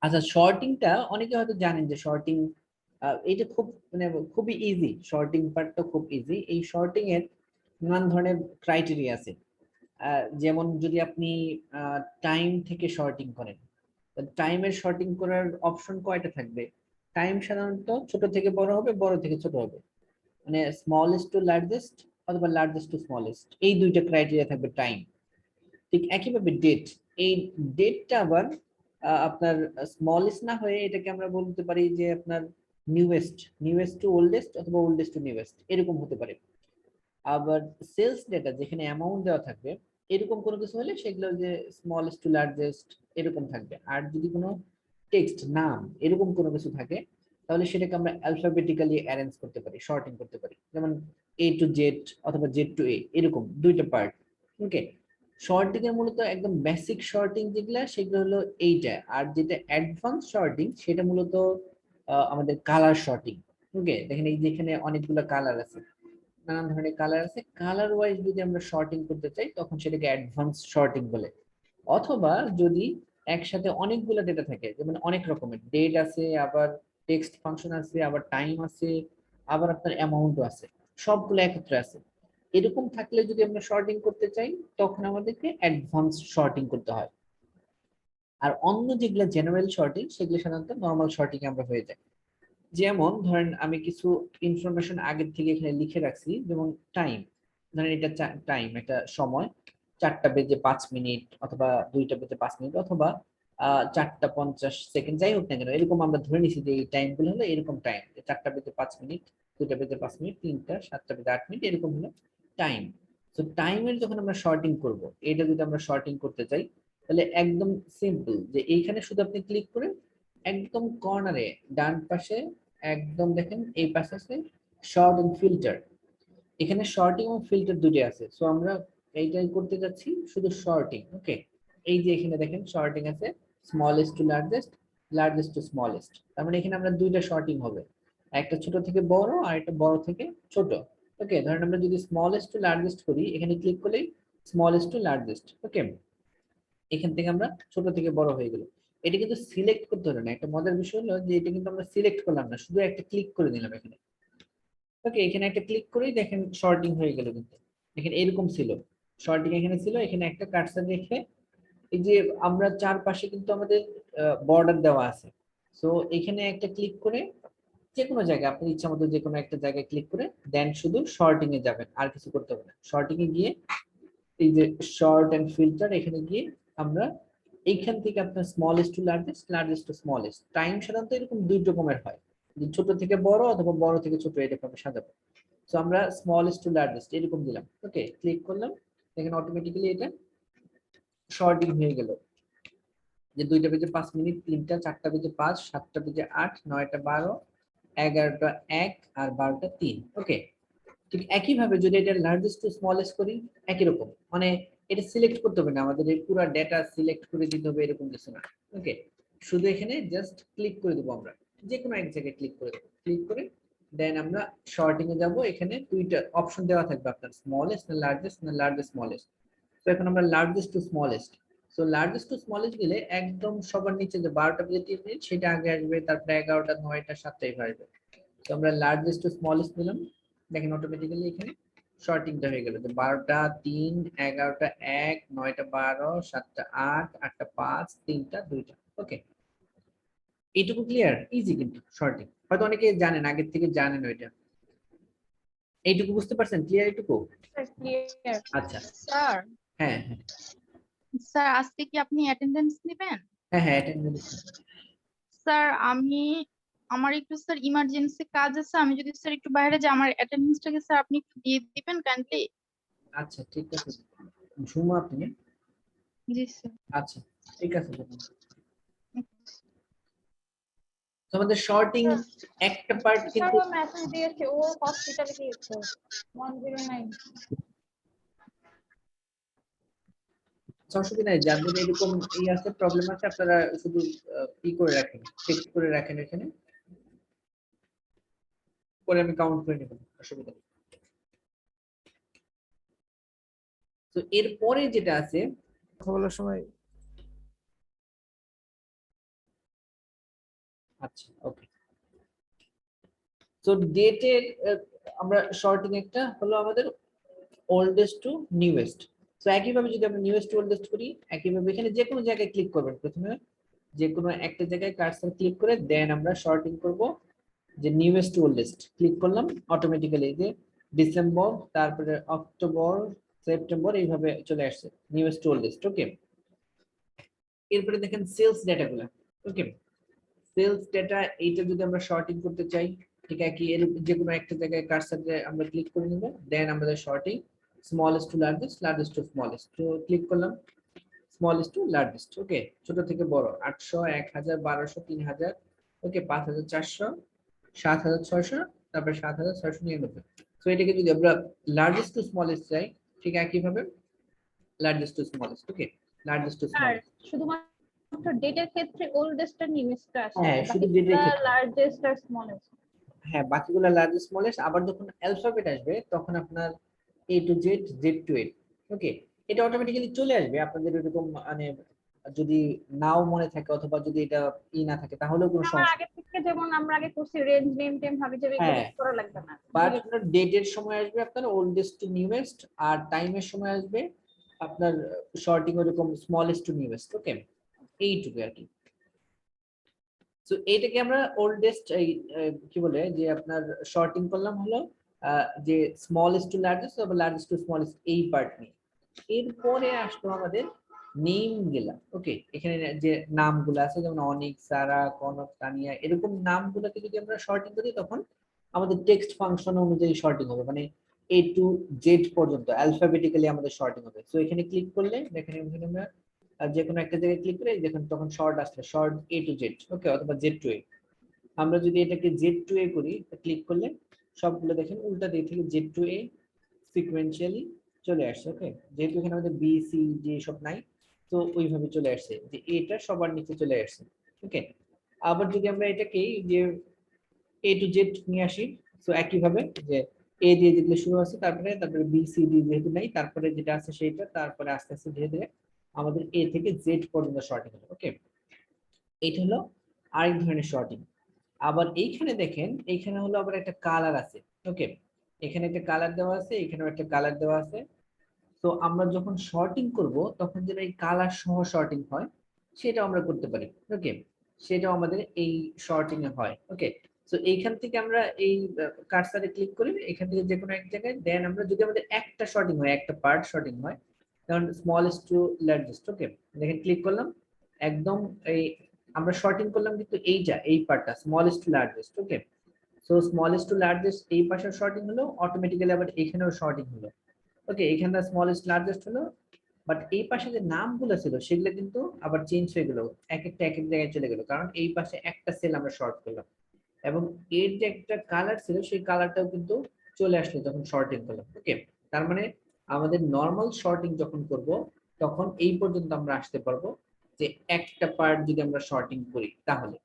আচ্ছা, শর্টিংটা অনেকে হয়তো জানেন যে শর্টিং এটা খুব মানে খুবই ইজি। শর্টিং পার্টটা খুব ইজি। এই শর্টিং এর নানান ধরনের ক্রাইটেরিয়া আছে। যেমন যদি আপনি টাইম থেকে শর্টিং করেন, টাইমের শর্টিং করার অপশন কয়টা থাকবে? টাইম সাধারণত ছোট থেকে বড় হবে, বড় থেকে ছোট হবে, মানে স্মলেস্ট টু লার্জেস্ট অথবা লার্জেস্ট টু স্মলেস্ট, এই দুইটা ক্রাইটেরিয়া থাকবে টাইম। ঠিক একইভাবে ডেট, এই ডেটটা আবার আপনার স্মলেস্ট না হয়ে এটাকে আমরা বলতে পারি যে আপনার নিউয়েস্ট, নিউয়েস্ট টু ওল্ডেস্ট অথবা ওল্ডেস্ট টু নিউয়েস্ট এরকম হতে পারে। আবার সেলস ডেটা যেখানে অ্যামাউন্ট দেওয়া থাকবে, এরকম কোনো কিছু হলে সেগুলো যে স্মলেস্ট টু লার্জেস্ট এরকম থাকবে। আর যদি কোনো টেক্সট, নাম, এরকম কোনো কিছু থাকে, তাহলে সেটাকে আমরা অ্যালফাবেটিক্যালি অ্যারেঞ্জ করতে পারি, শর্টিং করতে পারি, যেমন এ টু জেড অথবা জেড টু এ, এরকম দুইটা পার্ট। ওকে, শর্টিং এর মূলত একদম বেসিক শর্টিং যেগুলা সেগুলো হলো এইটা। আর যেটা অ্যাডভান্স শর্টিং সেটা মূলত আমাদের কালার শর্টিং। ওকে, দেখেন এই যেখানে অনেকগুলো কালার আছে, নানান ধরনের কালার আছে, কালার ওয়াইজ যদি আমরা শর্টিং করতে চাই তখন সেটাকে অ্যাডভান্স শর্টিং বলে। অথবা যদি একসাথে অনেকগুলো ডেটা থাকে, যেমন অনেক রকমের ডেট আছে, আবার টেক্সট ফাংশন আছে, আবার টাইম আছে, আবার আপনার অ্যামাউন্টও আছে, সবগুলো একত্রে আছে, এরকম থাকলে যদি আমরা শর্টিং করতে চাই তখন আমাদেরকে অ্যাডভান্স শর্টিং করতে হয়। আর অন্য যেগুলো জেনারেল শর্টিং সেগুলো সাধারণত নর্মাল শর্টিং আমরা হয়ে যায়। যেমন ধরেন আমি কিছু ইনফরমেশন আগের থেকে এখানে লিখে রাখছি, যেমন টাইম, ধরেন এটা টাইম, একটা সময় 4টা বেজে 5 মিনিট অথবা 2টা বেজে 5 মিনিট অথবা 4টা 50 সেকেন্ড, যাই হোক না কেন, এরকম আমরা ধরে নিছি যে এই টাইম গুলো হলো এরকম টাইম, 4টা বেজে 5 মিনিট, 2টা বেজে 5 মিনিট, 3টা, 7টা বেজে 8 মিনিট, এরকম হলো টাইম। তো টাইমের যখন আমরা শর্টিং করব, এটা যদি আমরা শর্টিং করতে চাই তাহলে একদম সিম্পল, যে এইখানে শুধু আপনি ক্লিক করে একদম কর্নারে ডান পাশে একদম দেখেন এই পাশে আছে শর্ট এন্ড ফিল্টার। এখানে শর্টিং এবং ফিল্টার দুটোই আছে, সো আমরা এইটাই করতে যাচ্ছি শুধু শর্টিং। ওকে, এই যে এখানে দেখেন শর্টিং আছে, smallest to largest, largest to smallest, তার মানে এখানে আমরা দুইটা শর্টিং হবে, একটা ছোট থেকে বড় আর একটা বড় থেকে ছোট। ওকে, ধরেন আমরা যদি স্মলেস্ট টু লার্জেস্ট করি, এখানে ক্লিক করলেই স্মলেস্ট টু লার্জেস্ট। ওকে, এখান থেকে আমরা ছোট থেকে বড় হয়ে গেল। এটা কিন্তু সিলেক্ট করতে হলো না, একটা মজার বিষয় হলো যে এটা কিন্তু আমরা সিলেক্ট করলাম না, শুধু একটা ক্লিক করে দিলাম এখানে। ওকে, এখানে একটা ক্লিক করেই দেখেন শর্টিং হয়ে গেল। কিন্তু দেখেন এরকম ছিল, শর্টিং এখানে ছিল, এখানে একটা কার্সর রেখে এই যে আমরা চারপাশে কিন্তু আমাদের বর্ডার দেওয়া আছে, সো এখানে একটা ক্লিক করে যে কোনো জায়গায় আপনার ইচ্ছা মতো যে কোনো একটা জায়গায় ক্লিক করে দেন শুধু শর্টিং এ যাবেন, আর কিছু করতে হবে না। শর্টিং এ গিয়ে এই যে শর্ট এন্ড ফিল্টার, এখানে গিয়ে আমরা এইখান থেকে আপনার smallest to largest, largest to smallest, time সাধারণত এরকম দুই রকমের হয়, যে ছোট থেকে বড় অথবা বড় থেকে ছোট, এরকম সাজাবো। তো আমরা স্মলেস্ট টু লার্জেস্ট এরকম দিলাম। ওকে, ক্লিক করলাম, দেখেন অটোমেটিক্যালি এটা শর্টিং হয়ে গেল, যে 2টা বেজে 5 মিনিট, 3টা, 4টা বেজে 5, 7টা বেজে 8, 9টা 12, 11টা 1 আর 12টা 3। ওকে, ঠিক একইভাবে যদি এটা লার্জেস্ট টু স্মলেস্ট করি, একই রকম, মানে এটা সিলেক্ট করতে হবে না আমাদের, এই পুরো ডেটা সিলেক্ট করে দিতে হবে এরকম কিছু না। ওকে, শুধু এখানে জাস্ট ক্লিক করে দেবো আমরা, যে কোনো এক জায়গায় ক্লিক করে দেবো, ক্লিক করে দেন আমরা শর্টিং এ যাব। এখানে দুইটা অপশন দেওয়া থাকবে আপনার, স্মলেস্ট না লার্জেস্ট, না লার্জেস্ট স্মলেস্ট। তো এখন আমরা largest to smallest, so largest to smallest দিলে একদম সবার নিচে যে 12টা বেজে 3 মিনিট সেটা আগে আসবে, তারপরে 11টা, 9টা, 7টা এইভাবে আসবে। তো আমরা লার্জেস্ট টু স্মলেস্ট দিলাম, দেখেন অটোমেটিক্যালি এখানে শর্টিংটা হয়ে গেল, যে 12টা 3, 11টা 1, 9টা 12, 7টা 8, 8টা 5, 3টা 2টা। ওকে, এইটুকু ক্লিয়ার, ইজি কিন্তু শর্টিং, হয়তো অনেকে জানেন, আগের থেকে জানেন ওইটা। এইটুকু বুঝতে পারছেন? ক্লিয়ার এইটুকু? ক্লিয়ার। আচ্ছা, স্যার, হ্যাঁ হ্যাঁ স্যার আজকে কি আপনি অ্যাটেন্ডেন্স নেবেন? হ্যাঁ হ্যাঁ অ্যাটেন্ডেন্স। স্যার আমার একটু স্যার ইমার্জেন্সি কাজ আছে, আমি যদি স্যার একটু বাইরে যাই, আমার অ্যাটেন্ডেন্সটাকে স্যার আপনি একটু দিয়ে দিবেন কাইন্ডলি। আচ্ছা ঠিক আছে, ঝুমা আপনি? জি স্যার। আচ্ছা ঠিক আছে। তো আমাদের শর্টিং একটা পার্ট স্যার কিন্তু, ও মেসেজ দিয়েছে, ও হসপিটালে গিয়েছে 109। অসুবিধা নাই, যাদের এরকম ই আছে, প্রবলেম আছে, আপনারা শুধু ই করে রাখেন, টেক্সট করে রাখেন এখানে, পরে আমি কাউন্ট করে নেব, অসুবিধা নেই। তো এরপরে যেটা আছে, কথা বলার সময় আচ্ছা ওকে। তো ডেটের আমরা শর্টিং একটা হলো আমাদের ওল্ডেস্ট টু নিউয়েস্ট। তো একইভাবে যদি আমরা নিউয়েস্ট টু ওল্ডেস্ট করি, একইভাবে এখানে যে কোনো জায়গায় ক্লিক করবেন, প্রথমে যে কোনো একটা জায়গায় কার্সর ক্লিক করে দেন আমরা শর্টিং করব যে নিউয়েস্ট টু ওল্ডেস্ট ক্লিক করলাম, অটোমেটিক্যালি যে ডিসেম্বর, তারপরে অক্টোবর, সেপ্টেম্বর এইভাবে চলে আসছে নিউয়েস্ট টু ওল্ডেস্ট। ওকে, এরপরে দেখেন সেলস ডেটাগুলো। ওকে, সেলস ডেটা এইটা যদি আমরা শর্টিং করতে চাই, ঠিক আছে, এর যে কোনো একটা জায়গায় কার্সরে আমরা ক্লিক করে নিব, দেন আমাদের sorting smallest to largest, largest to smallest, তো ক্লিক করলাম স্মলেস্ট টু লার্জেস্ট। ওকে, ছোট থেকে বড় 800, 1000, 1200, 3000, ওকে 5400, 7600, তারপরে 7699। তো এটাকে যদি আমরা লার্জেস্ট টু স্মলেস্ট চাই, ঠিক একইভাবে largest to smallest. Okay, largest to আর স্মলেস্ট। শুধুমাত্র ডেটের ক্ষেত্রে ওল্ডেস্ট আর নিউয়েস্ট আসে, হ্যাঁ, শুধু ডেটের ক্ষেত্রে। লার্জেস্ট আর স্মলেস্ট। হ্যাঁ, বাকিগুলো লার্জেস্ট স্মলেস্ট। আবার যখন অ্যালফাবেট আসবে তখন আপনার A to Z, Z to A. Okay, এটা অটোমেটিক্যালি চলে আসবে আপনাদের এরকম, মানে যদি নাও মনে থাকে অথবা যদি এটা না থাকে তাহলেও কোনো আমার সমস্যা। আগে থেকে যেমন আমরা আগে করছি রেঞ্জ নেম টেম হাবি জাবি হ্যাঁ, করা লাগবে না। বাট আপনার ডেটের সময় আসবে আপনার ওল্ডেস্ট টু নিউয়েস্ট, আর টাইমের সময় আসবে আপনার শর্টিং ওরকম স্মলেস্ট টু নিউয়েস্ট। ওকে, এইটুকু আর কি। তো এইটাকে আমরা ওল্ডেস্ট কি বলে যে আপনার শর্টিং করলাম হলো যে স্মলেস্ট টু লার্জেস্ট বা লার্জেস্ট টু স্মলেস্ট, এই পার্ট নিয়ে। এরপরে আসলো আমাদের নেম গুলা। ওকে, এখানে যে নামগুলো আছে যেমন অনিক, সারা, কনক, তানিয়া, এরকম নামগুলোকে যদি আমরা শর্টিং করি তখন আমাদের টেক্সট ফাংশন অনুযায়ী শর্টিং হবে, মানে এ টু জেড পর্যন্ত অ্যালফাবেটিক্যালি আমাদের শর্টিং হবে। তো এখানে ক্লিক করলে দেখেন এখানে আমরা যে কোনো একটা জায়গায় ক্লিক করে দেখুন তখন শর্ট আসলে শর্ট এ টু জেড। ওকে, অথবা জেড টু এ। আমরা যদি এটাকে জেড টু এ করি, ক্লিক করলে সবগুলো দেখেন উল্টা দিক থেকে জেড টু এ সিকোয়েন্সিয়ালি চলে আসছে। ওকে, যেহেতু এখানে আমাদের বি সি ডি সব নাই, তো ওইভাবে চলে আসছে যে এটা সবার নিচে চলে আসছে। ওকে, আবার যদি আমরা এটাকে যে এ টু জেড নিয়ে আসি, তো একইভাবে যে এ দিয়ে যেগুলো শুরু আছে, তারপরে বি সি ডি যেহেতু নাই, তারপরে যেটা আছে সেইটা, তারপরে আস্তে আস্তে ধীরে ধীরে আমাদের এ থেকে জেড পর্যন্ত শর্টিং হলো। ওকে, এটা হলো আরেক ধরনের শর্টিং। আবার এইখানে দেখেন, এইখানে হলো আবার একটা কালার আছে। ওকে, এখানে একটা কালার দেওয়া আছে, এখানেও একটা কালার দেওয়া আছে। তো আমরা যখন শর্টিং করব তখন যেন এই কালার সহ শর্টিং হয় সেটাও আমরা করতে পারি। ওকে, সেটাও আমাদের এই শর্টিং এ হয়। ওকে, তো এইখান থেকে আমরা এই কার্সারে ক্লিক করি, এখান থেকে যে কোনো এক জায়গায় দেন আমরা যদি আমাদের একটা শর্টিং হয়, একটা পার্ট শর্টিং হয়, কারণ স্মলেস্ট টু লার্জেস্ট। ওকে, দেখেন ক্লিক করলাম একদম এই আমরা শর্টিং করলাম কিন্তু এইটা এই পার্টটা smallest to largest. Okay, so smallest to largest এই পাশে শর্টিং হলো, অটোমেটিক্যালি আবার এখানেও শর্টিং হলো। ওকে, এখানটা স্মলেস্ট লার্জেস্ট হলো, বাট এই পাশে যে নামগুলো ছিল সেগুলো কিন্তু আবার চেঞ্জ হয়ে গেল, এক একটা এক এক জায়গায় চলে গেল, কারণ এই পাশে একটা সেল আমরা শর্ট করলাম, এবং এর যে একটা কালার ছিল সেই কালারটাও কিন্তু চলে আসলো যখন শর্টিং করলাম। ওকে, তার মানে আমাদের নর্মাল শর্টিং যখন করব তখন এই পর্যন্ত আমরা আসতে পারবো যে একটা পার্ট যদি আমরা শর্টিং করি তাহলে।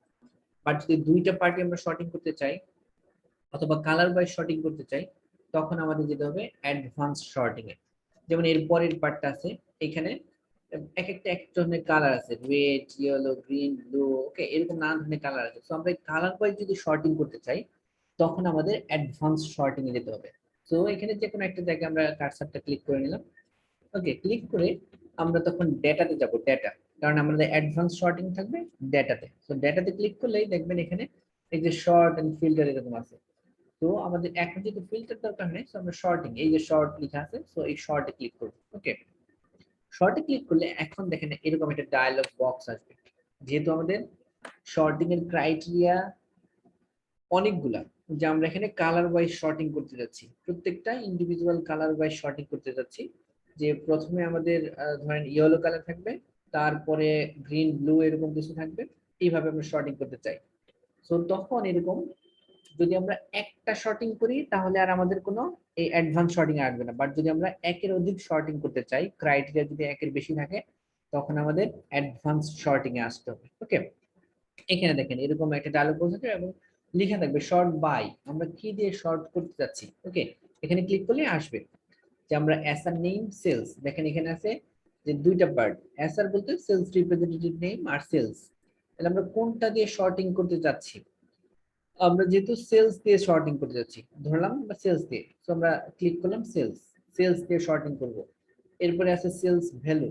বাট যদি দুইটা পার্টি আমরা শর্টিং করতে চাই অথবা কালার ওয়াইজ শর্টিং করতে চাই তখন আমাদের যেতে হবে অ্যাডভান্স শর্টিং এ। যেমন এর পরের পার্টটা আছে, এখানে এক একটা এক ধরনের কালার আছে, রেড, ইয়েলো, গ্রিন, ব্লু, ওকে, এরকম নানা ধরনের কালার আছে। তো আমরা কালার ওয়াইজ যদি শর্টিং করতে চাই তখন আমাদের অ্যাডভান্স শর্টিং এ যেতে হবে। তো এখানে যে কোনো একটা জায়গায় আমরা কার্সারটা ক্লিক করে নিলাম। ওকে, ক্লিক করে আমরা তখন ডেটাতে যাব, ডেটা, কারণ আমাদের অ্যাডভান্স শর্টিং থাকবে ডেটাতে। তো ডেটাতে ক্লিক করলেই দেখবেন এখানে এই যে শর্ট এন্ড ফিল্টার এরকম আছে। তো আমাদের এখন যেহেতু ফিল্টার দরকার নেই, তো আমরা শর্টিং, এই যে শর্ট লেখা আছে, তো এই শর্টে ক্লিক করব। ওকে, শর্টে ক্লিক করলে এখন দেখেন এরকম একটা ডায়লগ বক্স আসবে। যেহেতু আমাদের শর্টিং এর ক্রাইটেরিয়া অনেকগুলা, যে আমরা এখানে কালার ওয়াইজ শর্টিং করতে যাচ্ছি, প্রত্যেকটা ইন্ডিভিজুয়াল কালার ওয়াইজ শর্টিং করতে যাচ্ছি। যে প্রথমে আমাদের ধরেন ইয়েলো কালার থাকবে, তারপরে গ্রিন, ব্লু এরকম কিছু থাকবে, এইভাবে আমরা শর্টিং করতে চাই। তো তখন এরকম যদি আমরা একটা শর্টিং করি তাহলে আর আমাদের কোনো এই অ্যাডভান্স শর্টিং আসবে না, বাট যদি আমরা একের অধিক শর্টিং করতে চাই, ক্রাইটেরিয়া যদি একের বেশি থাকে, তখন আমাদের অ্যাডভান্স শর্টিং এ আসতে হবে। ওকে, এখানে দেখেন এরকম একটা ডায়লগ বক্স আছে এবং লেখা থাকবে শর্ট বাই, আমরা কি দিয়ে শর্ট করতে যাচ্ছি। ওকে, এখানে ক্লিক করলে আসবে যে আমরা এসআর নেম সেলস, দেখেন এখানে আছে যে দুইটা পার্ট, এসআর বলতে সেলস রিপ্রেজেন্টেটিভ নেম আর সেলস। তাহলে আমরা কোনটা দিয়ে শর্টিং করতে যাচ্ছি? আমরা যেহেতু সেলস দিয়ে শর্টিং করতে যাচ্ছি, ধরলাম আমরা সেলস দিয়ে, তো আমরা ক্লিক করলাম সেলস, সেলস দিয়ে শর্টিং করব। এরপরে আছে সেলস ভ্যালু,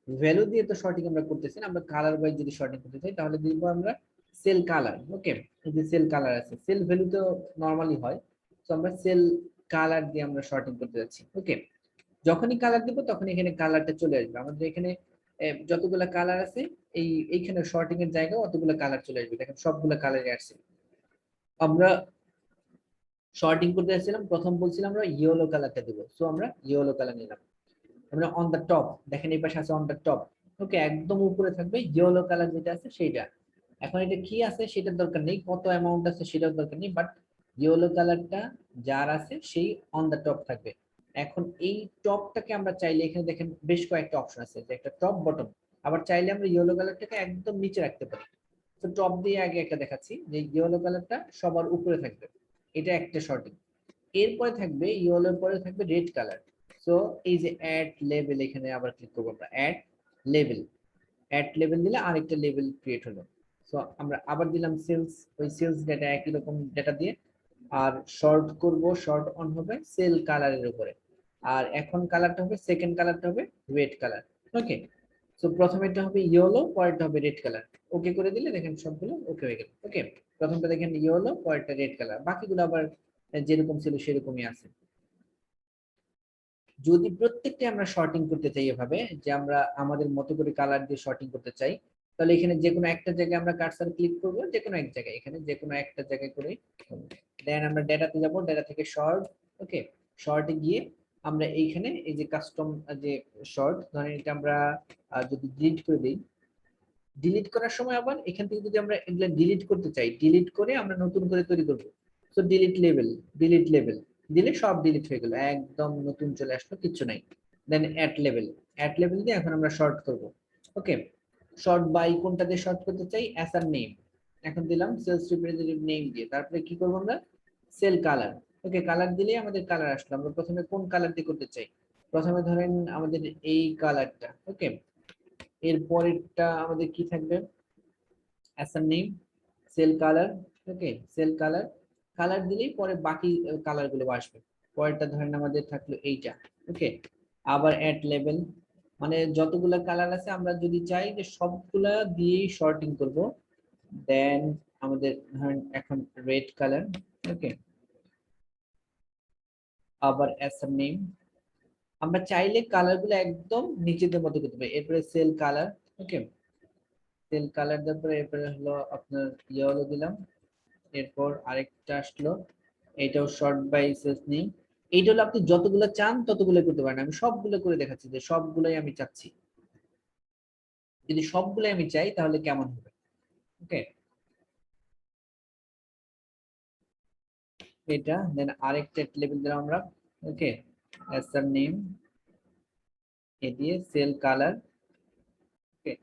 ভ্যালু দিয়ে তো শর্টিং আমরা করতেছি না, আমরা কালার ওয়াইজ যদি শর্টিং করতে চাই তাহলে দিব আমরা সেল কালার। ওকে, এই যে সেল কালার আছে, সেল ভ্যালু তো নরমালি হয়, তো আমরা সেল কালার দিয়ে আমরা শর্টিং করতে যাচ্ছি। ওকে, যখনই কালার দিব তখন এখানে কালারটা চলে আসবে আমাদের এখানে। যতগুলো কালার আছে এইখানে শর্টিং এর জায়গায় অতগুলো কালার চলে আসবে, দেখেন সবগুলো কালারে আসছে। আমরা শর্টিং করতে যাচ্ছিলাম, প্রথম বলছিলাম আমরা ইয়েলো কালারটা দিব, সো আমরা ইয়েলো কালার নিলাম। আমরা অন দ্য টপ, দেখেন এই পাশে আছে অন দ্য টপ। ওকে, একদম উপরে থাকবে ইয়েলো কালার যেটা আছে সেইটা। এখন এটা কি আছে সেটার দরকার নেই, কত অ্যামাউন্ট আছে সেটার দরকার নেই, বাট ইয়েলো কালারটা যার আছে সেই অন দ্য টপ থাকবে। এখন এই টপটাকে আমরা চাইলে, এখানে দেখেন বেশ কয়েকটা অপশন আছে, যে একটা টপ বটম, আবার চাইলে আমরা ইয়েলো কালারটাকে একদম নিচে রাখতে পারি। তো টপ দিয়ে আগে একটা দেখাচ্ছি, যে ইয়েলো কালারটা সবার উপরে থাকবে, এটা একটা শর্টিং। এরপরে থাকবে ইয়েলোর পরে থাকবে রেড কালার। সো এই যে অ্যাড লেভেল, এখানে আবার ক্লিক করবো আমরা অ্যাড লেভেল, অ্যাড লেভেল দিলে আরেকটা লেভেল ক্রিয়েট হলো। সো আমরা আবার দিলাম সেলস, ওই সেলস ডেটা একই রকম ডেটা দিয়ে, আর শর্ট করব, শর্ট অন হবে সেল কালারের উপরে। আর এখন কালারটা হবে, সেকেন্ড কালারটা হবে রেড কালার। ওকে, সো প্রথমেরটা হবে ইয়েলো, পরেরটা হবে রেড কালার। ওকে করে দিলে দেখেন সবগুলো ওকে হয়ে গেল। ওকে, প্রথমটা দেখেন ইয়েলো, পরেরটা রেড কালার, বাকিগুলো আবার যেরকম ছিল সেরকমই আছে। যদি প্রত্যেকটা আমরা শর্টিং করতে চাই এভাবে, যে আমরা আমাদের মতো করে কালার দিয়ে শর্টিং করতে চাই, তাহলে এখানে যে কোনো একটা জায়গায় আমরা কার্সার ক্লিক করব, যে কোনো এক জায়গায়, এখানে যে কোনো একটা জায়গায় করে দেন আমরা ডেটাতে যাব, ডেটা থেকে শর্ট। ওকে, শর্টে গিয়ে আমরা এইখানে এই যে কাস্টম যে শর্ট, ধরেন এটা আমরা যদি ডিলিট করে দিই, ডিলিট করার সময় আবার এখান থেকে যদি আমরা এগুলা ডিলিট করতে চাই, ডিলিট করে আমরা নতুন করে তৈরি করব। So delete level, delete level দিলে সব ডিলিট হয়ে গেল, একদম নতুন চলে আসলো, কিচ্ছু নাই। দেন অ্যাড লেভেল, অ্যাড লেভেল দিয়ে এখন আমরা শর্ট করব। ওকে, শর্ট বাই কোনটা দিয়ে শর্ট করতে চাই, অ্যাসার নেম, এখন দিলাম সেলস রিপ্রেজেন্টেটিভ নেম দিয়ে, তারপরে কি করব আমরা সেল কালার। ওকে, কালার দিলে আমাদের কালার আসলো, আমরা প্রথমে কোন কালার দিয়ে করতে চাই, প্রথমে ধরেন আমাদের এই কালারটা। ওকে, এর পরেরটা আমাদের কি থাকবে, অ্যাসার নেম, সেল কালার। ওকে, সেল কালার, কালার দিলেই পরে বাকি কালার গুলো আসবে। পরেরটা ধরেন আমাদের থাকলো এইটা। ওকে, আবার অ্যাড লেভেল, মানে যতগুলা কালার আছে আমরা যদি চাই যে সবগুলা দিয়েই শর্টিং করব, দেন আমাদের ধরেন এখন রেড কালার। ওকে, আবার অ্যাসার নেম, আমরা চাইলে কালার গুলো একদম নিজেদের মতো করতে পারি। এরপরে সেল কালার। ওকে, সেল কালার দেওয়ার পরে এরপরে হলো আপনার ইয়েলো দিলাম, এরপর আরেকটা আসলো, এটাও শর্ট বাই সেলস নেম। এইটা হলো আপনি যতগুলো চান ততগুলো করতে পারেন, আমি সবগুলো করে দেখাচ্ছি যে সবগুলোই আমি চাচ্ছি। যদি সবগুলোই আমি চাই তাহলে কেমন হবে। ওকে, এটা দেন আরেকটা লেভেল দিলাম আমরা। ওকে, অ্যাসার নেম, এ দিয়ে সেল কালার। ওকে,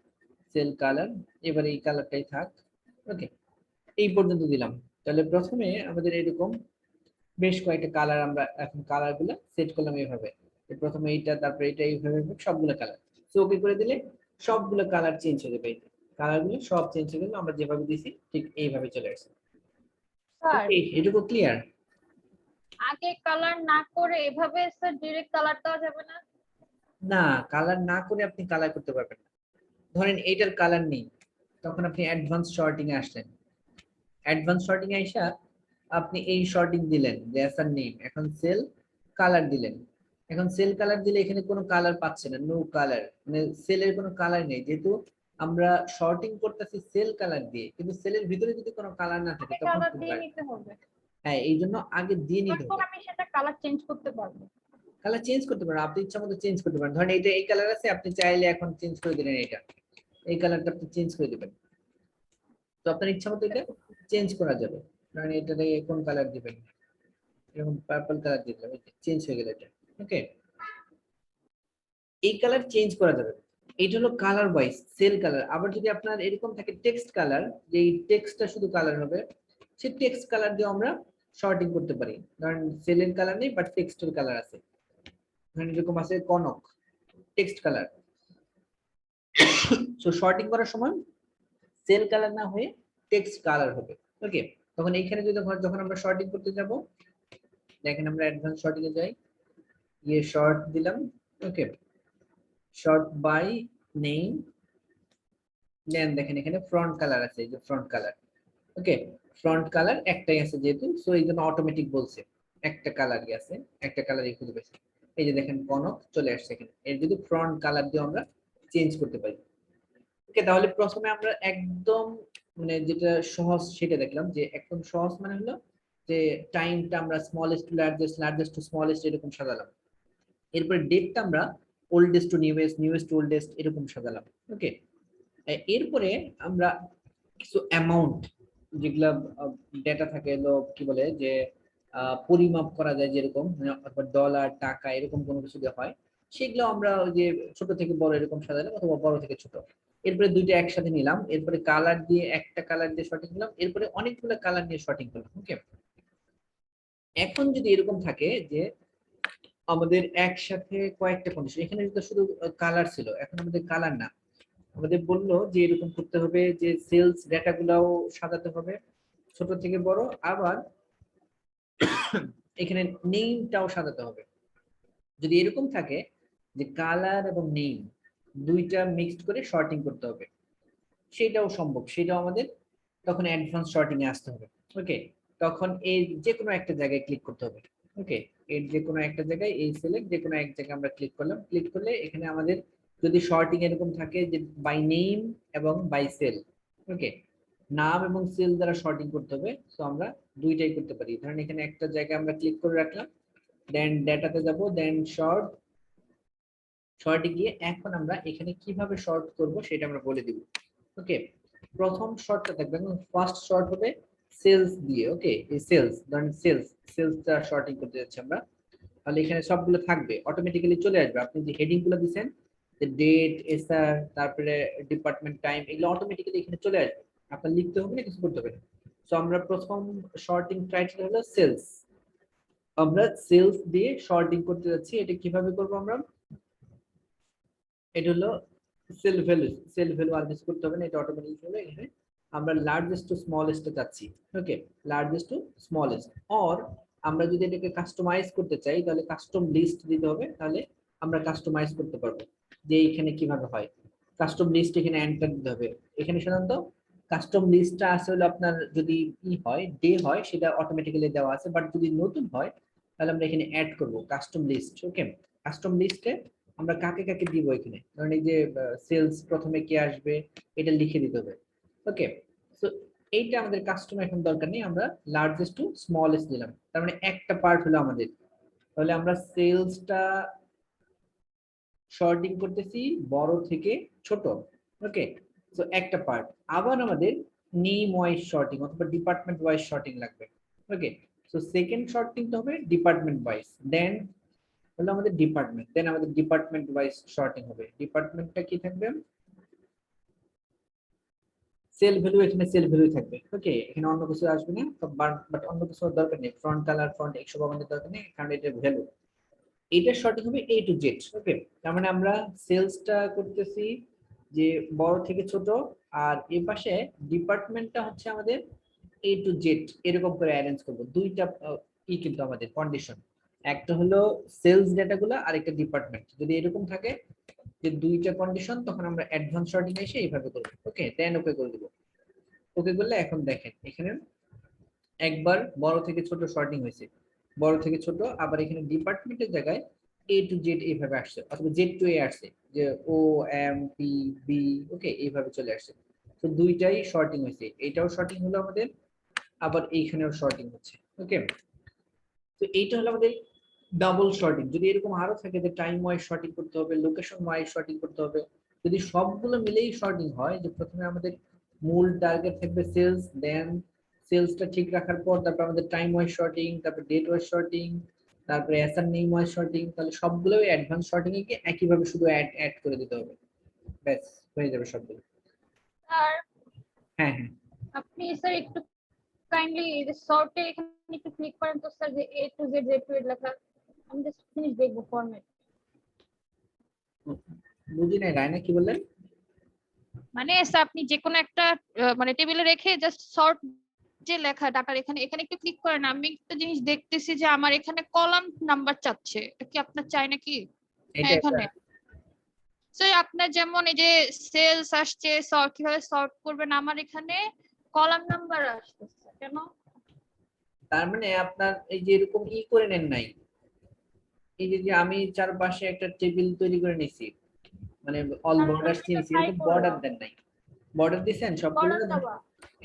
সেল কালার, এবার এই কালারটাই থাক। ওকে, এই পর্যন্ত দিলাম। তাহলে প্রথমে আমাদের এরকম বেশ কয়েকটা কালার, আমরা এখন কালার গুলো সেট করলাম এইভাবে, প্রথমে এইটা, তারপরে এটা, এইভাবে সবগুলো কালার। সো ওকে করে দিলে সবগুলো কালার চেঞ্জ হয়ে যাবে, কালার গুলো সব চেঞ্জ হয়ে গেল, আমরা যেভাবে দিছি ঠিক এইভাবে চলে আসছে। স্যার এটুকু ক্লিয়ার? আগে কালার না করে এভাবে স্যার ডিরেক্ট কালার দেওয়া যাবে না? না, কালার না করে আপনি কালার করতে পারবেন না। ধরেন এইটার কালার নেই, তখন আপনি অ্যাডভান্স শর্টিং এ আসলেন, অ্যাডভান্স শর্টিং এ আইসা আপনি এই শর্টিং দিলেন যে অ্যাসার নেম, এখন সেল কালার দিলেন। এখন সেল কালার দিলে এখানে কোনো কালার পাচ্ছে না, নো কালার, মানে সেলের কোনো কালার নেই, যেহেতু আমরা শর্টিং করতেছি সেল কালার দিয়ে, কিন্তু সেলের ভিতরে যদি কোনো কালার না থাকে আগে তখন কালার কি দিয়ে হয়? নিতে হবে, হ্যাঁ, এই জন্য আগে দিয়ে নিতে তখন হবে। আমি সেটা কালার চেঞ্জ করতে পারবো। কালার চেঞ্জ করতে পারেন, আপনি ইচ্ছা মতো চেঞ্জ করতে পারেন। ধরেন এইটা এই কালার আছে, আপনি চাইলে এখন চেঞ্জ করে দিলেন, এটা এই কালারটা আপনি চেঞ্জ করে দিবেন, তো আপনার ইচ্ছা মতো এটা চেঞ্জ করা যাবে। ধরেন এটাতে কোন কালার দিবেন, এরকম পার্পল কালার দিলাম, চেঞ্জ হয়ে গেল এটা। ওকে, এই কালার চেঞ্জ করা যাবে। এটা হলো কালার ওয়াইজ সেল কালার। আবার যদি আপনার এরকম থাকে টেক্সট কালার, যে এই টেক্সটটা শুধু কালার হবে, সেই টেক্সট কালার দিয়ে আমরা শর্টিং করতে পারি। ধরেন সেলের কালার নেই বাট টেক্সটের কালার আছে, ধরেন এরকম আছে Kanak, text colour. So sorting করার সময় সেল কালার না হয়ে টেক্সট কালার হবে। ওকে, তখন এইখানে যদি যখন আমরা শর্টিং করতে যাব, দেখেন আমরা অ্যাডভান্স শর্টিং এ যাই, শর্ট দিলাম। ওকে, শর্ট বাই নেম, দেন দেখেন এখানে ফ্রন্ট কালার আছে, এই যে ফ্রন্ট কালার। ওকে, ফ্রন্ট কালার একটাই আছে যেহেতু, সো এই জন্য অটোমেটিক বলছে একটা কালারই আছে, একটা কালারই খুঁজে পেয়েছে। এই যে দেখেন কনক চলে আসছে এখানে, এর যদি ফ্রন্ট কালার দিয়ে আমরা চেঞ্জ করতে পারি। ওকে, তাহলে প্রথমে আমরা একদম মানে যেটা সহজ সেটা দেখলাম, যে একদম সহজ মানে হলো যে টাইমটা আমরা smallest to largest, largest to smallest এরকম সাজালাম। এরপরে ডেটটা আমরা oldest to newest, newest to oldest এরকম সাজালাম। ওকে, এরপরে আমরা কিছু অ্যামাউন্ট, যেগুলা ডেটা থাকে, কি বলে যে পরিমাপ করা যায়, যেরকম ডলার, টাকা এরকম কোনো কিছু দিয়ে হয়, সেগুলো আমরা ওই যে ছোট থেকে বড় এরকম সাজালাম, অথবা বড় থেকে ছোট। এরপরে দুইটা একসাথে নিলাম, এরপরে কালার দিয়ে একটা কালার দিয়ে শর্টিং করলাম, এরপরে অনেকগুলো কালার নিয়ে শর্টিং করলাম। ওকে, এখন যদি এরকম থাকে যে আমাদের একসাথে কয়েকটা কন্ডিশন, এখানে তো শুধু কালার ছিল, এখন আমাদের কালার না, আমাদের বললো যে এরকম করতে হবে যে সেলস ডেটা গুলাও সাজাতে হবে ছোট থেকে বড়, আবার এখানে নেমটাও সাজাতে হবে। যদি এরকম থাকে যে কালার এবং নেম দুইটা মিক্সড করে শর্টিং করতে হবে, সেটাও সম্ভব, সেটাও আমাদের তখন অ্যাডভান্স শর্টিং এ আসতে হবে। ওকে, তখন এই যে কোনো একটা জায়গায় ক্লিক করতে হবে। ওকে, এর যে কোনো একটা জায়গায় এই সিলেক্ট যে কোনো এক জায়গায় আমরা ক্লিক করলাম, ক্লিক করলে এখানে আমাদের যদি শর্টিং এরকম থাকে যে বাই নেম এবং বাই সেল, ওকে, নাম এবং সেল দ্বারা শর্টিং করতে হবে, তো আমরা দুইটাই করতে পারি। ধরেন এখানে একটা জায়গায় আমরা ক্লিক করে রাখলাম, দেন ডেটাতে যাব, দেন শর্ট, শর্টে গিয়ে এখন আমরা এখানে কিভাবে শর্ট করব সেটা আমরা বলে দিব। ওকে, প্রথম শর্টটা থাকবে, ফার্স্ট শর্ট হবে সেলস দিয়ে। ওকে, এই সেলস, ধরেন সেলসটা শর্টিং করতে যাচ্ছি আমরা, তাহলে এখানে সবগুলো থাকবে, অটোমেটিক্যালি চলে আসবে। আপনি যে হেডিং গুলো দিবেন, যে ডেট, এসআর, তারপরে ডিপার্টমেন্ট, টাইম, এগুলো অটোমেটিক্যালি এখানে চলে আসবে, আপনার লিখতে হবে না, কিছু করতে হবে না। সো আমরা প্রথম শর্টিং ক্রাইটেরিয়া হলো সেলস, আমরা সেলস দিয়ে শর্টিং করতে যাচ্ছি। এটা কিভাবে করব আমরা, এটা হলো সেল ভ্যালু, সেল ভ্যালু আর কিছু করতে হবে না, এটা অটোমেটিক হলো। এখানে আমরা লার্জেস্ট টু স্মলেস্ট যাচ্ছি। ওকে, লার্জেস্ট টু স্মলেস্ট, অর আমরা যদি এটাকে কাস্টমাইজ করতে চাই তাহলে কাস্টম লিস্ট দিতে হবে, তাহলে আমরা কাস্টমাইজ করতে পারবো। যে এখানে কিভাবে হয় কাস্টম লিস্ট, এখানে এন্টার দিতে হবে। এখানে সাধারণত কাস্টম লিস্টটা আসলে আপনার যদি হয় ডে হয় সেটা অটোমেটিক্যালি দেওয়া আছে, বাট যদি নতুন হয় তাহলে আমরা এখানে অ্যাড করব কাস্টম লিস্ট। ওকে, কাস্টম লিস্টে আমরা কাকে কাকে দিব, এখানে ধরেন এই যে সেলস প্রথমে কে আসবে এটা লিখে দিতে হবে। ওকে, সো এইটা আমাদের কাস্টম এখন দরকার নেই, আমরা লার্জেস্ট টু স্মলেস্ট দিলাম, তার মানে একটা পার্ট হলো আমাদের। তাহলে আমরা সেলসটা শর্টিং করতেছি বড় থেকে ছোট। ওকে, সো একটা পার্ট, আবার আমাদের নেম ওয়াইজ শর্টিং অথবা ডিপার্টমেন্ট ওয়াইজ শর্টিং লাগবে। ওকে, সো সেকেন্ড শর্টিং তো হবে ডিপার্টমেন্ট ওয়াইজ, দেন হলো আমাদের ডিপার্টমেন্ট, দেন আমাদের ডিপার্টমেন্ট ওয়াইজ শর্টিং হবে। ডিপার্টমেন্টটা কি থাকবে, সেল ভ্যালু, এখানে সেল ভ্যালু থাকবে। ওকে, এখানে অন্য কিছু আসবে না, বাট অন্য কিছু দরকার নেই, ফ্রন্ট কালার, ফ্রন্ট 152 দরকার নেই, কারণ এটা ভ্যালু, এটা শর্টিং হবে এ টু জেড। ওকে, তার মানে আমরা সেলসটা করতেছি যে বড় থেকে ছোট, আর এই পাশে ডিপার্টমেন্টটা হচ্ছে আমাদের এ টু জেড এরকম করে অ্যারেঞ্জ করব। দুইটা কিন্তু আমাদের কন্ডিশন, একটা হলো সেলস ডেটাগুলো আর একটা ডিপার্টমেন্ট, যদি এরকম থাকে যে দুইটা কন্ডিশন, তখন আমরা অ্যাডভান্স শর্টিং এসে এইভাবে করব। ওকে, দেন ওকে করে দিব। ওকে করলে এখন দেখেন এখানে একবার বড় থেকে ছোট শর্টিং হয়েছে, বড় থেকে ছোট, আবার এখানে ডিপার্টমেন্টের জায়গায় এ টু জেড এইভাবে আসছে, অথবা জেড টু এ আসছে, যে ও এম পি বি, ওকে এইভাবে চলে আসছে। তো দুইটাই শর্টিং হয়েছে, এটাও শর্টিং হলো আমাদের, আবার এইখানেও শর্টিং হচ্ছে। ওকে, তো এইটা হলো আমাদের ডাবল শর্টিং। যদি এরকম আরো থাকে যে টাইম ওয়াইজ শর্টিং করতে হবে, লোকেশন ওয়াইজ শর্টিং করতে হবে, যদি সবগুলো মিলেই শর্টিং হয়, যে প্রথমে আমাদের মূল টার্গেট থাকবে সেলস, দেন সেলসটা ঠিক রাখার পর তারপর আমাদের টাইম ওয়াইজ শর্টিং, তারপর ডেট ওয়াইজ শর্টিং, তারপরে এসআর নেম ওয়াইজ শর্টিং, তাহলে সবগুলোই অ্যাডভান্স শর্টিং এ গিয়ে একইভাবে শুধু অ্যাড অ্যাড করে দিতে হবে, ব্যাস হয়ে যাবে সবগুলো। স্যার হ্যাঁ হ্যাঁ, আপনি স্যার একটু কাইন্ডলি এই যে শর্টে এখানে একটু ক্লিক করেন তো স্যার, যে A to Z, Z to Z লেখা, আমি জাস্ট ফিনিশ দেখবো ফরম্যাট। বুঝি নাই রায়না কি বললেন। মানে স্যার আপনি যে কোনো একটা মানে টেবিলে রেখে জাস্ট সর্ট যে লেখা ডাটার এখানে এখানে একটু ক্লিক করেন। আমি একটা জিনিস দেখতেছি যে আমার এখানে কলাম নাম্বার চাচ্ছে, এটা কি আপনার চাই নাকি? হ্যাঁ এটা এখানে স্যার আপনার যেমন এই যে সেলস আসছে, সর্ট কিভাবে সর্ট করবেন, আমার এখানে কলাম নাম্বার আসতেছে কেন? তার মানে আপনার এই যে এরকম করে নেন নাই, এই যে যে আমি চারপাশে একটা টেবিল তৈরি করে নিছি, মানে অল বর্ডার এটা নিছি, ট্রাই এরকম বর্ডার করলাম, দেন নাই। বর্ডার দিছেন সবগুলো, বর্ডার দেওয়া।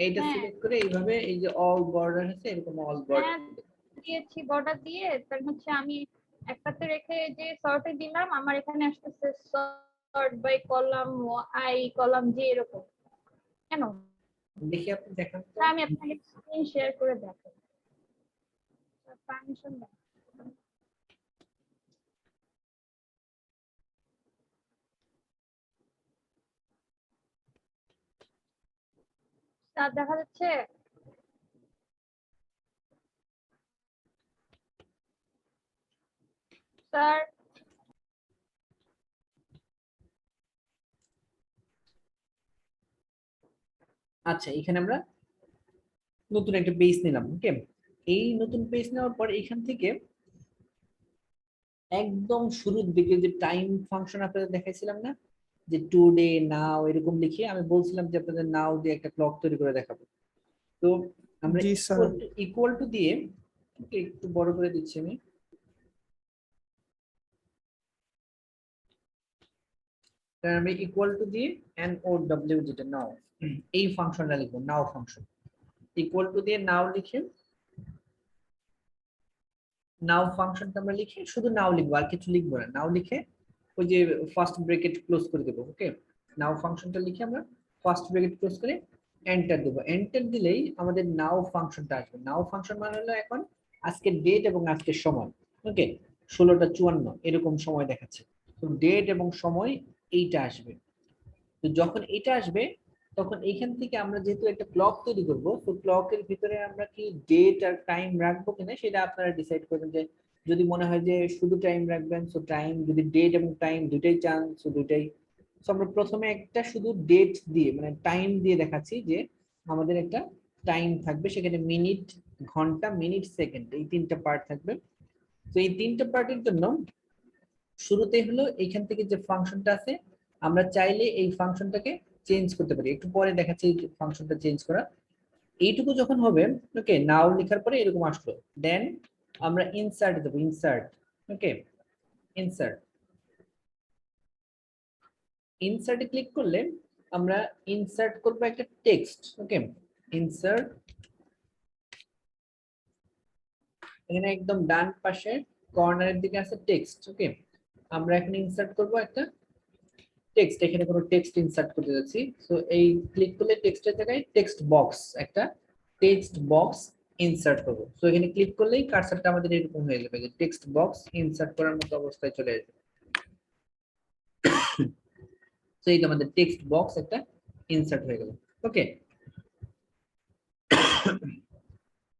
এইটা হ্যাঁ সিলেক্ট করে এইভাবে এই যে অল বর্ডার আছে এরকম অল বর্ডার। হ্যাঁ দিয়েছি বর্ডার দিয়ে, তার হচ্ছে আমি একটাতে রেখে যে সর্টে দিলাম, আমার এখানে আসতেছে sort by column I column J এরকম কেন? দেখি আপনি দেখান তো। তা আমি আপনাকে স্ক্রিন শেয়ার করে দেখাই। পারমিশন দেন। তা দেখা যাচ্ছে? স্যার আচ্ছা, এখানে আমরা নতুন একটা পেজ নিলাম। ওকে, এই নতুন পেজ নেওয়ার পর এখান থেকে একদম শুরুর দিকে যে টাইম ফাংশন আপনাদের দেখাইছিলাম না, যে টুডে নাও এরকম লিখে আমি বলছিলাম যে আপনাদের নাও দিয়ে একটা ক্লক তৈরি করে দেখাবো। তো আমরা জি স্যার। ইকুয়াল টু দিয়ে, ওকে একটু বড় করে দিচ্ছি আমি। তার আমি ইকুয়াল টু দিয়ে এন ও ডব্লিউ, যেটা নাও, এই ফাংশনটা লিখবো, নাও ফাংশন। ইকুয়াল টু দিয়ে নাও লিখে, নাও ফাংশনটা আমরা লিখে শুধু নাও লিখবো, আর কিছু লিখবো না। নাও লিখে ওই যে ফার্স্ট ব্র্যাকেট ক্লোজ করে দেবো। ওকে, নাও ফাংশনটা লিখে আমরা ফার্স্ট ব্র্যাকেট ক্লোজ করে এন্টার দেবো। এন্টার দিলেই আমাদের নাও ফাংশনটা আসবে। নাও ফাংশন মানে হলো এখন আজকের ডেট এবং আজকের সময়। ওকে, 16টা 54 এরকম সময় দেখাচ্ছে। তো ডেট এবং সময় এইটা আসবে। তো যখন এটা আসবে তখন এইখান থেকে আমরা যেহেতু একটা ক্লক তৈরি করব, তো ক্লকের ভিতরে আমরা কি ডেট আর টাইম রাখবো কিনা সেটা আপনারা ডিসাইড করবেন। যে যদি মনে হয় যে শুধু টাইম রাখবেন সো টাইম, যদি ডেট এবং টাইম দুটাই চান সো দুটাই। তো আমরা প্রথমে একটা শুধু ডেট দিয়ে মানে টাইম দিয়ে দেখাচ্ছি যে আমাদের একটা টাইম থাকবে, সেখানে মিনিট, ঘন্টা, মিনিট, সেকেন্ড, এই তিনটা পার্ট থাকবে। তো এই তিনটা পার্টের জন্য শুরুতেই হলো এইখান থেকে যে ফাংশনটা আছে, আমরা চাইলে এই ফাংশনটাকে চেঞ্জ করতে পারি। একটু পরে দেখাচ্ছি এই ফাংশনটা চেঞ্জ করা। এইটুকু যখন হবে, ওকে, নাও লেখার পরে এরকম আসলো, দেন আমরা ইনসার্ট দেবো, ইনসার্ট। ওকে, ইনসার্ট, ইনসার্টে ক্লিক করলে আমরা ইনসার্ট করবো একটা টেক্সট। ওকে, ইনসার্ট, এখানে একদম ডান পাশে কর্নারের দিকে আছে টেক্সট। ওকে, আমরা এখন ইনসার্ট করবো একটা টেক্সট, এখানে কোনো টেক্সট ইনসার্ট করতে যাচ্ছি। সো এই ক্লিক করলে টেক্সটের জায়গায় টেক্সট বক্স, একটা টেক্সট বক্স ইনসার্ট করব। সো এখানে ক্লিক করলেই কার্সারটা আমাদের এরকম হয়ে যাবে, যে টেক্সট বক্স ইনসার্ট করার মতো অবস্থায় চলে আসবে। সো এই তো আমাদের টেক্সট বক্স একটা ইনসার্ট হয়ে গেল। ওকে,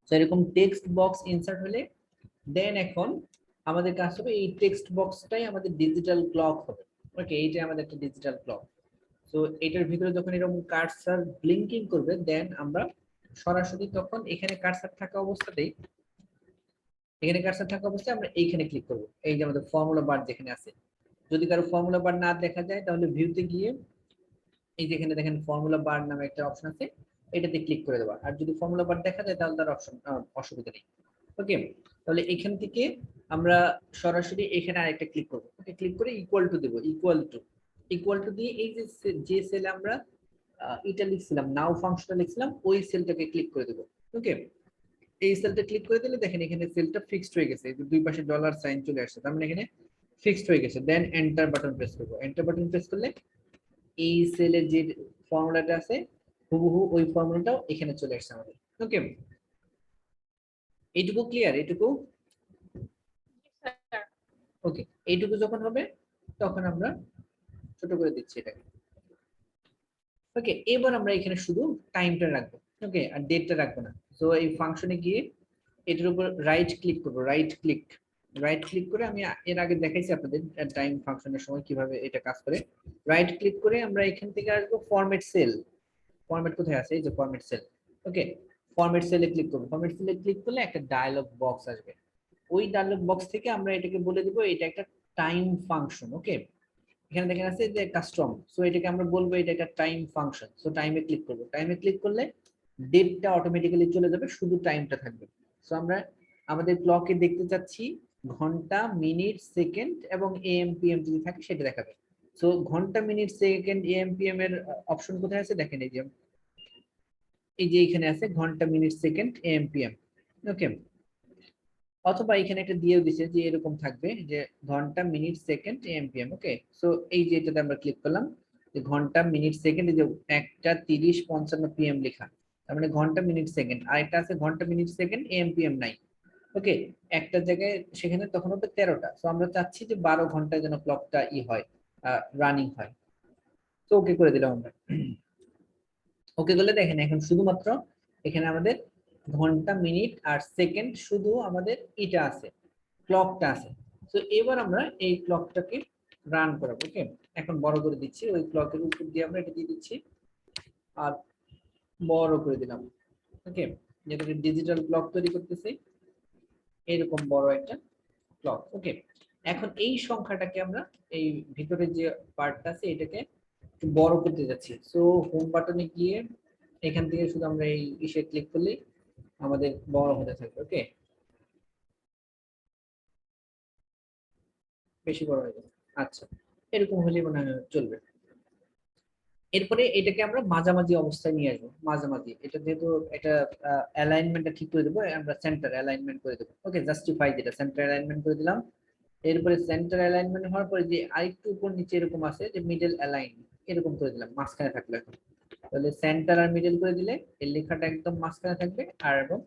সো এরকম টেক্সট বক্স ইনসার্ট হলে দেন এখন আমাদের কাজ হবে এই টেক্সট বক্সটাই আমাদের ডিজিটাল ক্লক হবে। ওকে, এইটাই আমাদের একটা ডিজিটাল ক্লক। তো এটার ভিতরে যখন এরকম কার্সার ব্লিঙ্কিং করবে দেন আমরা সরাসরি তখন এখানে কার্সার থাকা অবস্থাতেই, এখানে কার্সার থাকা অবস্থায় আমরা এইখানে ক্লিক করব। এই যে আমাদের ফর্মুলা বার যেখানে আছে, যদি কারো ফর্মুলা বার না দেখা যায় তাহলে ভিউতে গিয়ে এই যে এখানে দেখেন ফর্মুলা বার নামে একটা অপশন আছে, এটাতে ক্লিক করে দেওয়া। আর যদি ফর্মুলা বার দেখা যায় তাহলে তার অপশন অসুবিধা নেই। ওকে, তাহলে এখান থেকে আমরা সরাসরি এখানে আরেকটা ক্লিক করব। ওকে, ক্লিক করে ইকুয়াল টু দেব, ইকুয়াল টু দিয়ে এই যে সেলে আমরা এটা লিখছিলাম, নাও ফাংশনটা লিখছিলাম, ওই সেলটাকে ক্লিক করে দেব। ওকে, এই সেলটা ক্লিক করে দিলে দেখেন এখানে সেলটা ফিক্সড হয়ে গেছে, দুই পাশে ডলার সাইন চলে আসছে, তার মানে এখানে ফিক্সড হয়ে গেছে। দেন এন্টার বাটন প্রেস করব। এন্টার বাটন প্রেস করলে এই সেলের যে ফর্মুলাটা আছে হুবহু ওই ফর্মুলাটাও এখানে চলে আসছে আমাদের। ওকে, এইটুকু ক্লিয়ার? এইটুকু ওকে, এইটুকু যখন হবে তখন আমরা ছোট করে দিচ্ছি এটাকে। ওকে, এবার আমরা এখানে শুধু টাইমটা রাখবো। ওকে, আর ডেটটা রাখবো না। সো এই ফাংশনে গিয়ে এটার উপর রাইট ক্লিক করবো, রাইট ক্লিক, রাইট ক্লিক করে আমি এর আগে দেখাইছি আপনাদের টাইম ফাংশনের সময় কিভাবে এটা কাজ করে। রাইট ক্লিক করে আমরা এখান থেকে আসবো ফরম্যাট সেল। ফরম্যাট কোথায় আছে? এই যে ফরম্যাট সেল। ওকে, ফরম্যাট সেলে ক্লিক করব। ফরম্যাট সেলে ক্লিক করলে একটা ডায়লগ বক্স আসবে। ওই ডায়লগ বক্স থেকে আমরা এটাকে বলে দিব এটা একটা টাইম ফাংশন। ওকে, এখানে দেখেন আছে যে কাস্টম, সো এটাকে আমরা বলবো এটা একটা টাইম ফাংশন। সো টাইমে ক্লিক করব। টাইমে ক্লিক করলে ডেটটা অটোমেটিক্যালি চলে যাবে, শুধু টাইমটা থাকবে। সো আমরা আমাদের ক্লকে দেখতে চাচ্ছি ঘন্টা, মিনিট, সেকেন্ড এবং এএম পিএম যদি থাকে সেটা দেখাবে। সো ঘন্টা, মিনিট, সেকেন্ড, এএম পিএম এর অপশন কোথায় আছে দেখেন, এই যে এখানে আছে ঘন্টা, মিনিট, সেকেন্ড, এএম পিএম। ওকে, অথবা এখানে একটা দিয়েও দিছে যে এরকম থাকবে যে ঘন্টা, minute, second, am PM. Okay, so এই যে এটাতে আমরা ক্লিক করলাম যে ঘন্টা, মিনিট, সেকেন্ড, এই যে 1:30:55 পিএম লেখা, তার মানে ঘন্টা, মিনিট, সেকেন্ড। আর একটা আছে ঘন্টা, মিনিট, সেকেন্ড, এএম পিএম নাই। ওকে, একটা জায়গায় সেখানে তখন হবে 13টা। সো আমরা চাচ্ছি যে 12 ঘন্টায় যেন ক্লকটা হয়, রানিং হয়। তো ওকে করে দিলাম আমরা। ওকে করলে দেখেন এখন শুধুমাত্র এখানে আমাদের ঘন্টা, মিনিট আর সেকেন্ড শুধু আমাদের এটা আছে, ক্লকটা আছে। তো এবার আমরা এই ক্লকটাকে রান করাবো। ওকে, এখন বড় করে দিচ্ছি, ওই ক্লকের উপর দিয়ে আমরা এটা দিয়ে দিচ্ছি আর বড় করে দিলাম। ওকে, যেটাকে ডিজিটাল ক্লক তৈরি করতেছি, এরকম বড় একটা ক্লক। ওকে, এখন এই সংখ্যাটাকে আমরা এই ভিতরে যে পার্টটা আছে এটাকে একটু বড় করতে যাচ্ছি। সো হোম বাটনে গিয়ে এখান থেকে শুধু আমরা এই ইসে ক্লিক করলেই আমাদের বড় হতে থাকবে। ওকে, বেশি বড় হয়ে যাবে। আচ্ছা, এরকম হলে মনে হয় চলবে। এরপরে এটাকে আমরা মাঝামাঝি অবস্থায় নিয়ে আসবো। মাঝামাঝি এটা যেহেতু এটা অ্যালাইনমেন্টটা ঠিক করে দেবো, আমরা সেন্টার অ্যালাইনমেন্ট করে দেবো। ওকে, জাস্টিফাই যেটা সেন্টার অ্যালাইনমেন্ট করে দিলাম। এরপরে সেন্টার অ্যালাইনমেন্ট হওয়ার পরে যে আরেকটু উপর নিচে এরকম আছে যে মিডল অ্যালাইন, এরকম করে দিলাম, মাঝখানে থাকলো। এখন তাহলে সেন্টার আর মিডল করে দিলে এই লেখাটা একদম মাঝখানে থাকবে আর এবং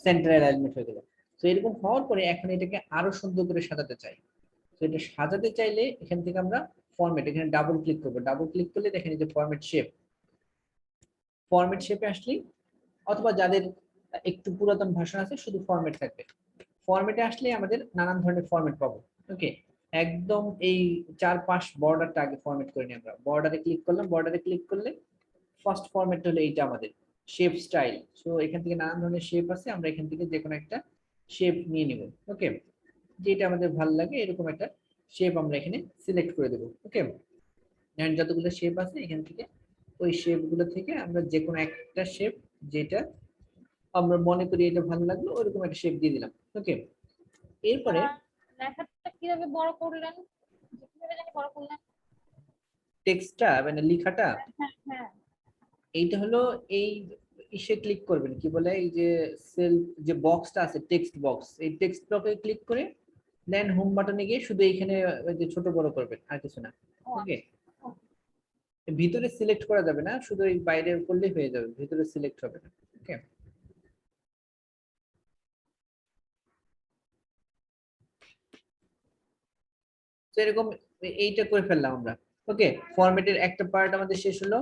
সেন্টার অ্যালাইনমেন্ট হয়ে গেল। তো এরকম হওয়ার পরে এখন এটাকে আরো সুন্দর করে সাজাতে চাই। তো এটা সাজাতে চাইলে এখান থেকে আমরা ফরম্যাট, এখানে ডাবল ক্লিক করবো। ডাবল ক্লিক করলে দেখেন এই যে ফরম্যাট শেপ, ফরম্যাট শেপে আসলে, অথবা যাদের একটু পুরাতন ভাষা আছে শুধু ফরম্যাট থাকবে, ফরম্যাটে আসলে আমাদের নানান ধরনের ফরম্যাট পাবো। ওকে, একদম এই 4-5 বর্ডারটা আগে ফরম্যাট করে নিই আমরা। বর্ডারে ক্লিক করলাম, বর্ডারে ক্লিক করলে ফার্স্ট ফরম্যাট হলো এইটা আমাদের শেপ স্টাইল। সো এখান থেকে নানান ধরনের শেপ আছে, আমরা এখান থেকে যে কোনো একটা শেপ নিয়ে নিব। ওকে, যেটা আমাদের ভালো লাগে এরকম একটা শেপ আমরা এখানে সিলেক্ট করে দেবো। ওকে, যতগুলো শেপ আছে এখান থেকে ওই শেপ গুলো থেকে আমরা যে কোনো একটা শেপ যেটা আমরা মনে করি এটা ভালো লাগলো ওইরকম একটা শেপ দিয়ে দিলাম। ওকে, এরপরে লেখাটা কিভাবে বড় করলেন? কিভাবে জানি বড় করলেন? টেক্সটটা মানে লেখাটা, হ্যাঁ হ্যাঁ। এইটা হলো এই ইসে ক্লিক করবেন, কি বলে এই যে সেল যে বক্সটা আছে টেক্সট বক্স, এই টেক্সট বক্সে ক্লিক করে দেন হোম বাটনে গিয়ে শুধু এইখানে ওই যে ছোট বড় করবেন, আর কিছু না। ওকে, ভিতরে সিলেক্ট করা যাবে না, শুধু এই বাইরে করলেই হয়ে যাবে, ভিতরে সিলেক্ট হবে না। ওকে, তো এরকম এইটা করে ফেললাম আমরা। ওকে, ফরম্যাটের একটা পার্ট আমাদের শেষ হলো।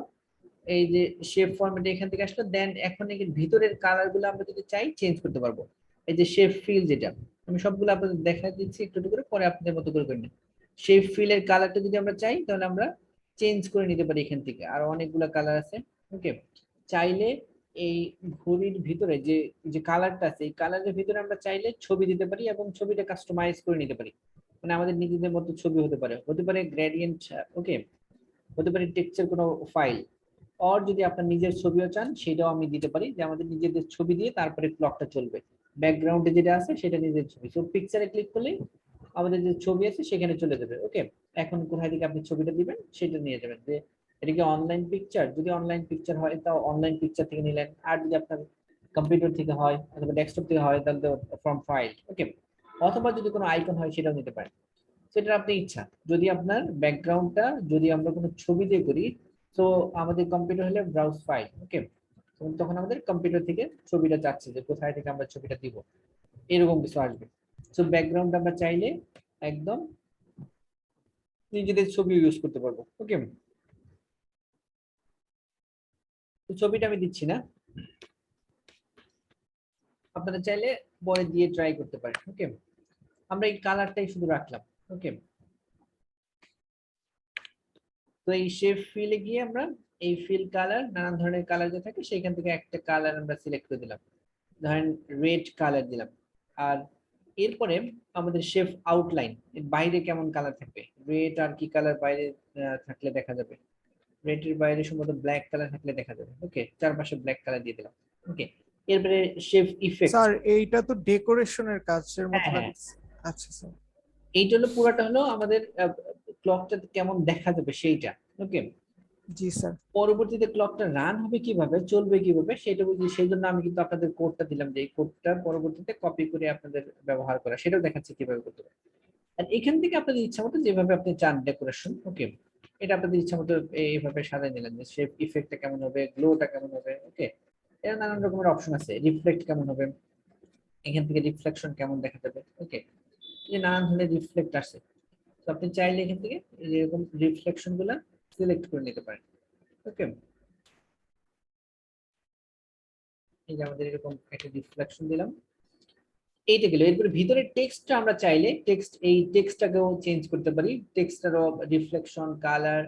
এই যে শেপ ফরম্যাট এখান থেকে আসলো, দেন এখন এই ভিতরের কালার গুলো আমরা যদি চাই চেঞ্জ করতে পারবো। এই যে শেপ ফিল, যেটা আমি সবগুলো আপনাদের দেখা দিচ্ছি একটু একটু করে, পরে আপনাদের মতো করে নিন। শেপ ফিলের কালারটা যদি আমরা চাই তাহলে আমরা চেঞ্জ করে নিতে পারি এখান থেকে, আর অনেকগুলো কালার আছে। ওকে, চাইলে এই ঘড়ির ভিতরে যে যে কালারটা আছে এই কালারের ভিতরে আমরা চাইলে ছবি দিতে পারি এবং ছবিটা কাস্টমাইজ করে নিতে পারি। মানে আমাদের নিজেদের মতো ছবি হতে পারে, হতে পারে গ্রেডিয়েন্ট। ওকে, হতে পারে টেক্সচার কোনো ফাইল, অর যদি আপনার নিজের ছবিও চান সেটাও আমি দিতে পারি, যে আমাদের নিজেদের ছবি দিয়ে তারপরে ক্লকটা চলবে। ব্যাকগ্রাউন্ডে যেটা আছে সেটা নিজের ছবি। সো পিকচারে ক্লিক করলেই আমাদের যে ছবি আছে সেখানে চলে যাবে। ওকে, এখন কোথায় থেকে আপনি ছবিটা দিবেন সেটা নিয়ে যাবেন, যে এটা কি অনলাইন পিকচার, যদি অনলাইন পিকচার হয় তাও অনলাইন পিকচার থেকে নিলেন, আর যদি আপনার কম্পিউটার থেকে হয় অথবা ডেস্কটপ থেকে হয় তাহলে ফ্রম ফাইল। ওকে, অথবা যদি কোনো আইকন হয় সেটাও নিতে পারেন, সেটা আপনি ইচ্ছা। যদি আপনার ব্যাকগ্রাউন্ডটা যদি আমরা কোনো ছবি দিয়ে করি, তো আমাদের কম্পিউটার হলে ব্রাউজ ফাইল। ওকে, তখন আমাদের কম্পিউটার থেকে ছবিটা চাচ্ছে যে কোথায় থেকে আমরা ছবিটা দিব, এরকম কিছু আসবে। সো ব্যাকগ্রাউন্ড আমরা চাইলে একদম নিজেদের ছবি ইউজ করতে পারবো। ওকে, তো ছবিটা আমি দিচ্ছি না, আপনারা চাইলে পরে দিয়ে ট্রাই করতে পারেন। ওকে, আমরা এই কালারটাই শুধু রাখলাম। ওকে, তো এই শেপ ফিলে গিয়ে আমরা এই ফিল কালার, নানান ধরনের কালার যে থাকে সেখান থেকে একটা কালার আমরা সিলেক্ট করে দিলাম, ধরেন রেড কালার দিলাম। আর এরপরে আমাদের শেপ আউটলাইন, বাইরে কেমন কালার থাকবে, রেড আর কি কালার বাইরে থাকলে দেখা যাবে, রেড এর বাইরে সম্ভবত ব্ল্যাক কালার থাকলে দেখা যাবে। ওকে, চারপাশে ব্ল্যাক কালার দিয়ে দিলাম। ওকে, এরপরে শেপ ইফেক্ট। স্যার এইটা তো ডেকোরেশনের কাজের মতো হ্যাঁ, লাগছে। আচ্ছা স্যার। এইটা হলো পুরাটা হলো আমাদের ক্লকটা কেমন দেখা যাবে সেইটা। ওকে, জি স্যার। পরবর্তীতে ক্লকটা রান হবে কিভাবে, চলবে কিভাবে সেটা বুঝি, সেই জন্য আমি কিন্তু আপনাদের কোডটা দিলাম, যে এই কোডটা পরবর্তীতে কপি করে আপনাদের ব্যবহার করা, সেটাও দেখাচ্ছি কিভাবে করতে হবে। আর এখান থেকে আপনাদের ইচ্ছা মতো যেভাবে আপনি চান ডেকোরেশন, ওকে, এটা আপনাদের ইচ্ছা মতো এইভাবে সাজাই নিলেন, যে শেপ ইফেক্টটা কেমন হবে, গ্লোটা কেমন হবে। ওকে, এর নানান রকমের অপশন আছে, রিফ্লেক্ট কেমন হবে, এখান থেকে রিফ্লেকশন কেমন দেখা যাবে। ওকে, এই যে নানান ধরনের রিফ্লেক্ট আছে, তো আপনি চাইলে এখান থেকে এরকম রিফ্লেকশন গুলা সিলেক্ট করে নিতে পারেন। ওকে, এই যে আমাদের এরকম একটা রিফ্লেকশন দিলাম, এইটা গেল। এরপরে ভিতরে টেক্সটটা আমরা চাইলে এই টেক্সটটাকেও চেঞ্জ করতে পারি, টেক্সটারও রিফ্লেকশন, কালার,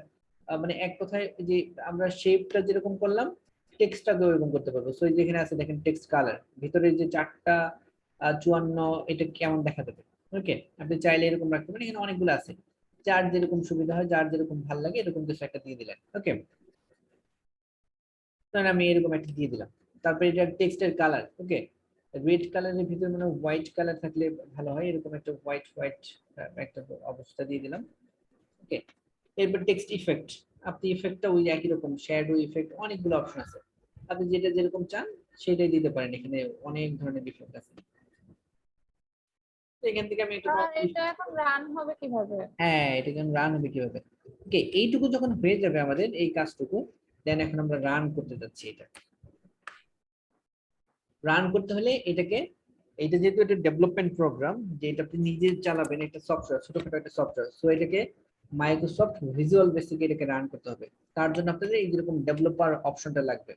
মানে এক কথায় যে আমরা শেপটা যেরকম করলাম টেক্সটটাকেও এরকম করতে পারবো। সো যেখানে আছে দেখেন টেক্সট কালার, ভিতরে যে 4টা 54 এটা কেমন দেখা যাবে। ওকে, আপনি চাইলে এরকম রাখতে পারেন, এখানে অনেকগুলো আছে, যার যেরকম সুবিধা হয়, যার যেরকম ভালো লাগে এরকম কিছু একটা দিয়ে দিলেন। ওকে, তাহলে আমি এরকম একটা দিয়ে দিলাম। তারপরে এটা টেক্সটের কালার। ওকে, রেড কালারের ভিতরে মানে হোয়াইট কালার থাকলে ভালো হয়, এরকম একটা হোয়াইট একটা অবস্থা দিয়ে দিলাম। ওকে, এরপর টেক্সট ইফেক্ট, আপনি ইফেক্টটা ওই একই রকম, শ্যাডো ইফেক্ট, অনেকগুলো অপশন আছে, আপনি যেটা যেরকম চান সেটাই দিতে পারেন, এখানে অনেক ধরনের ইফেক্ট আছে। তো এখান থেকে আমি একটু স্যার এটা এখন রান হবে কিভাবে? হ্যাঁ, এটা কেন রান হবে কিভাবে। ওকে, এইটুকু যখন হয়ে যাবে আমাদের এই কাজটুকু, দেন এখন আমরা রান করতে যাচ্ছি। এটা রান করতে হলে এটাকে, এটা যেহেতু একটা ডেভেলপমেন্ট প্রোগ্রাম, যে এটা আপনি নিজে চালাবেন, একটা সফটওয়্যার, ছোটখাটো একটা সফটওয়্যার, সো এটাকে মাইক্রোসফট ভিজুয়াল বেসিকে এটাকে রান করতে হবে। তার জন্য আপনাদের এই যেরকম ডেভেলপার অপশনটা লাগবে।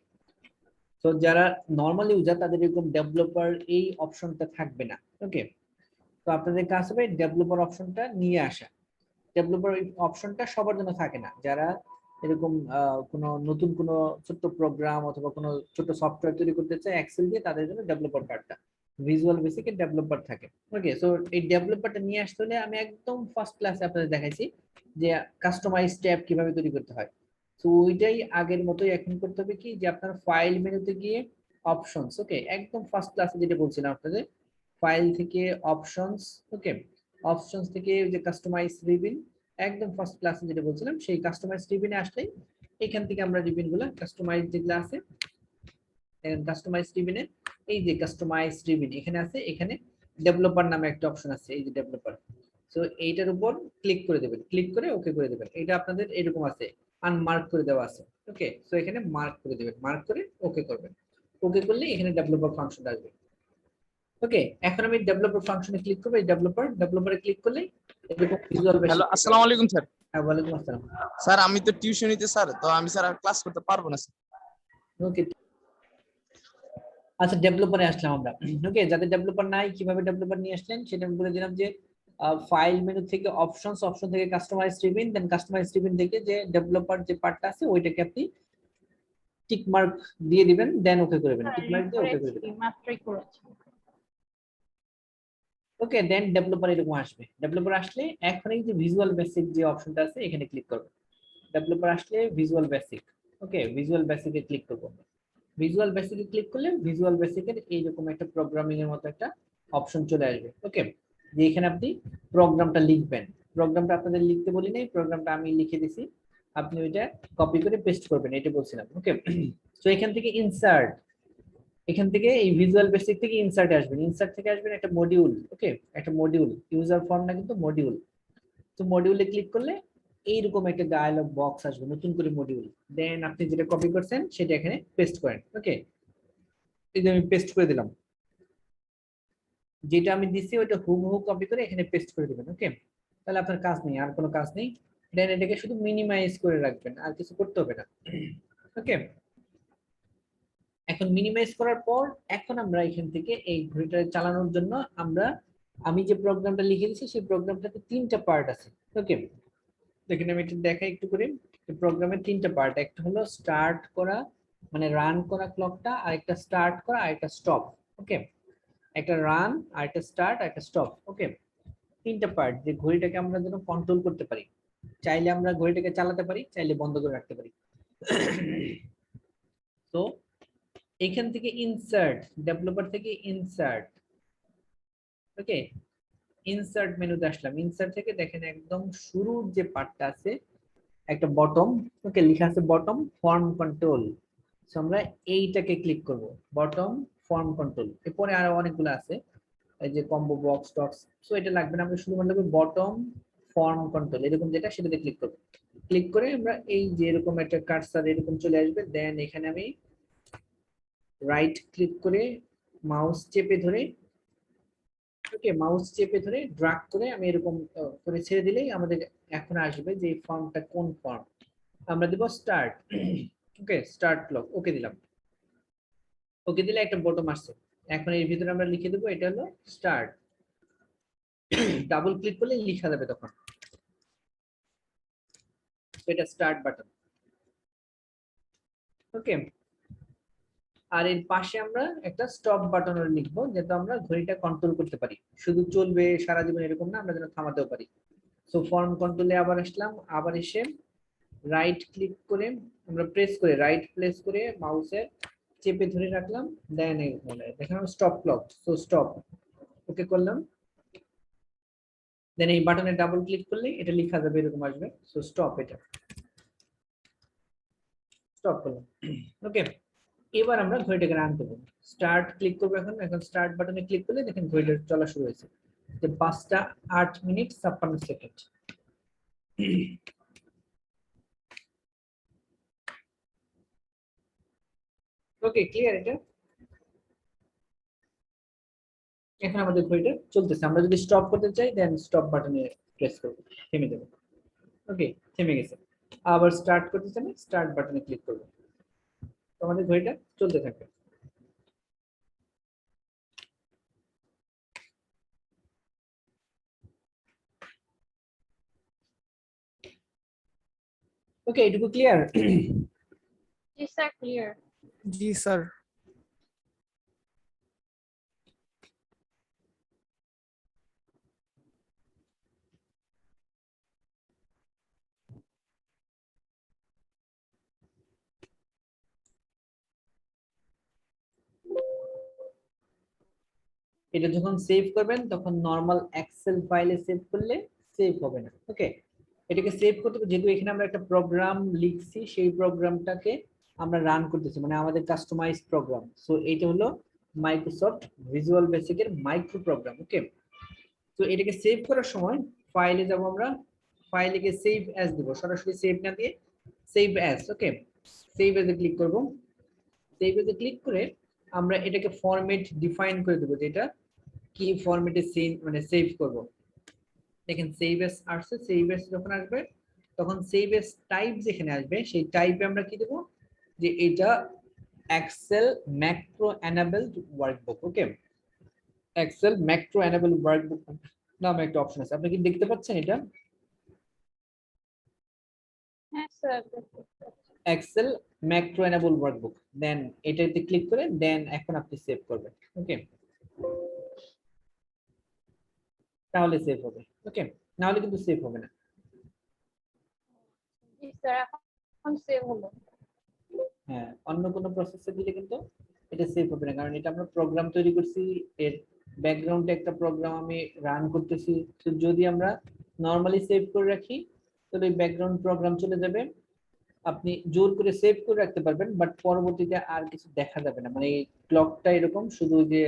তো যারা নর্মাল ইউজার তাদের এরকম ডেভেলপার এই অপশনটা থাকবে না। ওকে, তো আপনাদের কাজ হবে ডেভেলপার অপশনটা নিয়ে আসা। ডেভেলপার অপশনটা সবার জন্য থাকে না, যারা এরকম কোনো নতুন কোনো ছোট্ট প্রোগ্রাম অথবা কোনো ছোট সফটওয়্যার তৈরি করতে চায় এক্সেল দিয়ে, তাদের জন্য ডেভেলপার কার্ডটা ভিজুয়াল বেসিকে ডেভেলপার থাকে। ওকে, সো এই ডেভেলপারটা নিয়ে আসতে হলে আমি একদম ফার্স্ট ক্লাসে আপনাদের দেখাইছি যে কাস্টমাইজ ট্যাব কিভাবে তৈরি করতে হয়। তো ওইটাই আগের মতোই এখন করতে হবে, কি যে আপনার ফাইল মেনুতে গিয়ে অপশনস, ওকে, একদম ফার্স্ট ক্লাসে যেটা বলছিলাম আপনাদের, ফাইল থেকে অপশনস, ওকে, অপশনস থেকে যে কাস্টমাইজ রিবিন, একদম ফার্স্ট ক্লাসে যেটা বলছিলাম সেই কাস্টমাইজ রিবিনে আসলেই এখান থেকে আমরা রিবিন গুলা কাস্টমাইজ যেগুলো আছে, কাস্টমাইজ রিবিনে এই যে কাস্টমাইজ রিবিন এখানে আছে, এখানে ডেভেলপার নামে একটা অপশন আছে, এই যে ডেভেলপার। সো এইটার উপর ক্লিক করে দেবেন, ক্লিক করে ওকে করে দেবেন। এটা আপনাদের এরকম আছে, আনমার্ক করে দেওয়া আছে। ওকে, সো এখানে মার্ক করে দেবেন, মার্ক করে ওকে করবেন। ওকে করলে এখানে ডেভেলপার ফাংশন আসবে। ওকে, এখন আমি ডেভেলপার ফাংশনে ক্লিক করব, এই ডেভেলপারে ক্লিক করলে এরকম ভিজুয়াল বেসিক। হ্যালো, আসসালামু আলাইকুম স্যার। হ্যাঁ, ওয়ালাইকুম আসসালাম। স্যার আমি তো টিউশনিতে স্যার, তো আমি স্যার আর ক্লাস করতে পারবো না স্যার। ওকে, আচ্ছা ডেভেলপারে আসলাম আমরা। ওকে, যাদের ডেভেলপার নাই কিভাবে ডেভেলপার নিয়ে আসলেন সেটা আমি বলে দিলাম, যে ফাইল মেনু থেকে অপশনস, অপশন থেকে কাস্টমাইজ রিবিন, দেন কাস্টমাইজ রিবিন থেকে যে ডেভেলপার যে পার্টটা আছে ওইটাকে আপনি টিক মার্ক দিয়ে দিবেন, দেন ওকে করবেন, টিক মার্ক দিয়ে ওকে করে দিবেন। মাত্রই করেছি। ওকে, দেন ডেভেলপার এরকম আসবে। ডেভেলপার আসলে এখন এই যে ভিজুয়াল বেসিক যে অপশনটা আছে এখানে ক্লিক করবেন। ডেভেলপার আসলে ভিজুয়াল বেসিক, ওকে, ভিজুয়াল বেসিকে ক্লিক করব। ভিজুয়াল বেসিকে ক্লিক করলে ভিজুয়াল বেসিকের এইরকম একটা প্রোগ্রামিং এর মতো একটা অপশন চলে আসবে। ওকে, যে এখানে আপনি প্রোগ্রামটা লিখবেন। প্রোগ্রামটা আপনাদের লিখতে বলি নাই, প্রোগ্রামটা আমি লিখে দিছি, আপনি ওইটা কপি করে পেস্ট করবেন, এটা বলছিলাম। ওকে, সো এখান থেকে ইনসার্ট, এখান থেকে এই ভিজুয়াল বেসিক থেকে ইনসার্টে আসবেন, ইনসার্ট থেকে আসবেন একটা মডিউল। ওকে, একটা মডিউল, ইউজার ফর্ম না কিন্তু মডিউল। তো মডিউলে ক্লিক করলে এইরকম একটা ডায়ালগ বক্স আসবে, নতুন করে মডিউল, দেন আপনি যেটা কপি করছেন সেটা এখানে পেস্ট করেন। ওকে, এই যে আমি পেস্ট করে দিলাম, যেটা আমি দিছি ওইটা হুবহু কপি করে এখানে পেস্ট করে দিবেন। ওকে, তাহলে আপনার কাজ নেই, আর কোনো কাজ নেই, দেন এটাকে শুধু মিনিমাইজ করে রাখবেন, আর কিছু করতে হবে না। ওকে, এখন মিনিমাইজ করার পর এখন আমরা এখান থেকে এই ঘড়িটা চালানোর জন্য আমরা আমি যে প্রোগ্রামটা লিখে দিয়েছি সেই প্রোগ্রামটাতে 3টা পার্ট আছে। ওকে, দেখেন আমি একটু দেখাই একটু করে। প্রোগ্রামের 3টা পার্ট, একটা হলো স্টার্ট করা মানে রান করা ক্লকটা, আর একটা স্টার্ট করা আর একটা স্টপ। ওকে, একটা রান আর একটা স্টার্ট আর একটা স্টপ। ওকে, 3টা পার্ট যে ঘড়িটাকে আমরা যেন কন্ট্রোল করতে পারি। চাইলে আমরা ঘড়িটাকে চালাতে পারি, চাইলে বন্ধ করে রাখতে পারি। তো এখান থেকে ইনসার্ট, ডেভেলপার থেকে ইনসার্ট। ওকে, ইনসার্ট মেনুতে আসলাম। ইনসার্ট থেকে দেখেন একদম শুরুর যে পার্টটা আছে একটা বটম, ওকে লেখা আছে বটম ফর্ম কন্ট্রোল। সো আমরা এইটাকে ক্লিক করব, বটম ফর্ম কন্ট্রোল। এরপরে আরো অনেকগুলো আছে, এই যে কম্বো বক্স টক্স, সো এটা লাগবে না, আমরা শুধুমাত্র বটম ফর্ম কন্ট্রোল এরকম যেটা সেটাতে ক্লিক করব। ক্লিক করে আমরা এই যে এরকম একটা কার্সার এরকম চলে আসবে, দেন এখানে আমি রাইট ক্লিক করে মাউস চেপে ধরে, ওকে মাউস চেপে ধরে ড্র্যাগ করে আমি এরকম করে ছেড়ে দিলেই আমাদের এখন আসবে যে ফর্মটা কোন ফর্ম। আমরা দিব স্টার্ট। ওকে, স্টার্ট ক্লক, ওকে দিলাম। ওকে দিলে একটা বটম আসছে। এখন এর ভিতরে আমরা লিখে দেবো এটা হলো স্টার্ট। ডাবল ক্লিক করলে লেখা যাবে তখন, এটা স্টার্ট বাটন। ওকে, আর এর পাশে আমরা একটা স্টপ বাটন লিখবো, যাতে আমরা ঘড়িটা কন্ট্রোল করতে পারি। শুধু চলবে সারা জীবন এরকম না, আমরা যেন থামাতেও পারি। সো ফর্ম কন্ট্রোলে আবার আসলাম, আবার এসে রাইট ক্লিক করে আমরা প্রেস করে রাইট প্রেস করে মাউসের চেপে ধরে রাখলাম, দেন দেখেন স্টপ ক্লক। সো স্টপ, ওকে করলাম। দেন এই বাটনে ডাবল ক্লিক করলে এটা লেখা যাবে, এরকম আসবে। সো স্টপ, এটা স্টপ করলাম। ওকে, এবার আমরা ঘড়িটাকে রান করবো। স্টার্ট ক্লিক করবো, এখন স্টার্ট বাটনে ক্লিক করলে দেখেন ঘড়িটা চলা শুরু হয়েছে, যে 5টা 8 মিনিট 56 সেকেন্ড। ওকে, ক্লিয়ার এটা? এখন আমাদের ঘড়িটা চলতেছে। আমরা যদি স্টপ করতে চাই দেন স্টপ বাটনে প্রেস করব, থেমে যাবে। ওকে, থেমে গেছে। আবার স্টার্ট করতে চাই, স্টার্ট বাটনে ক্লিক করব, তো আমাদের ঘড়িটা চলতে থাকবে। ওকে, এটুকু ক্লিয়ার? জি স্যার, ক্লিয়ার। জি স্যার। এটা যখন সেভ করবেন তখন নরমাল এক্সেল ফাইলে সেভ করলে সেভ হবে না। ওকে, এটাকে সেভ করতে হবে, যেহেতু এখানে আমরা একটা প্রোগ্রাম লিখছি, সেই প্রোগ্রামটাকে আমরা রান করতেছি, মানে আমাদের কাস্টমাইজ প্রোগ্রাম। সো এইটা হলো মাইক্রোসফট ভিজুয়াল বেসিকের মাইক্রো প্রোগ্রাম। ওকে, তো এটাকে সেভ করার সময় ফাইলে যাব আমরা, ফাইলে গিয়ে সেভ অ্যাজ দিব, সরাসরি সেভ না দিয়ে save as. Okay, save as a click করব। সেভ অ্যাজ এ ক্লিক করে আমরা এটাকে ফরম্যাট ডিফাইন করে দেবো, যেটা কি ফরম্যাটে সেভ মানে সেভ করব। দেখেন সেভ এস আসছে, সেভ এস যখন আসবে তখন সেভ এস টাইপ যেখানে আসবে সেই টাইপে আমরা কি দেব, যে এটা এক্সেল ম্যাক্রো এনাবেলড ওয়ার্কবুক। ওকে, এক্সেল ম্যাক্রো এনাবেলড ওয়ার্কবুক নামে একটা অপশন আছে, আপনি কি দেখতে পাচ্ছেন এটা? হ্যাঁ sir. Excel macro enabled workbook, then এটাতে ক্লিক করে দেন এখন আপনি সেভ করবেন। ওকে, তাহলে সেভ হবে। ওকে, না হলে কিন্তু সেভ হবে না। জি স্যার, এখন সেভ হলো। হ্যাঁ, অন্য কোনো প্রসেসে দিলে কিন্তু এটা সেভ হবে না, কারণ এটা আমরা প্রোগ্রাম তৈরি করছি, এর ব্যাকগ্রাউন্ডে একটা প্রোগ্রাম আমি রান করতেছি। তো যদি আমরা নরমালি সেভ করে রাখি তাহলে ওই ব্যাকগ্রাউন্ড প্রোগ্রাম চলে যাবে। আপনি জোর করে সেভ করে রাখতে পারবেন, বাট পরবর্তীতে আর কিছু দেখা যাবে না, মানে এই ক্লকটা এরকম শুধু যে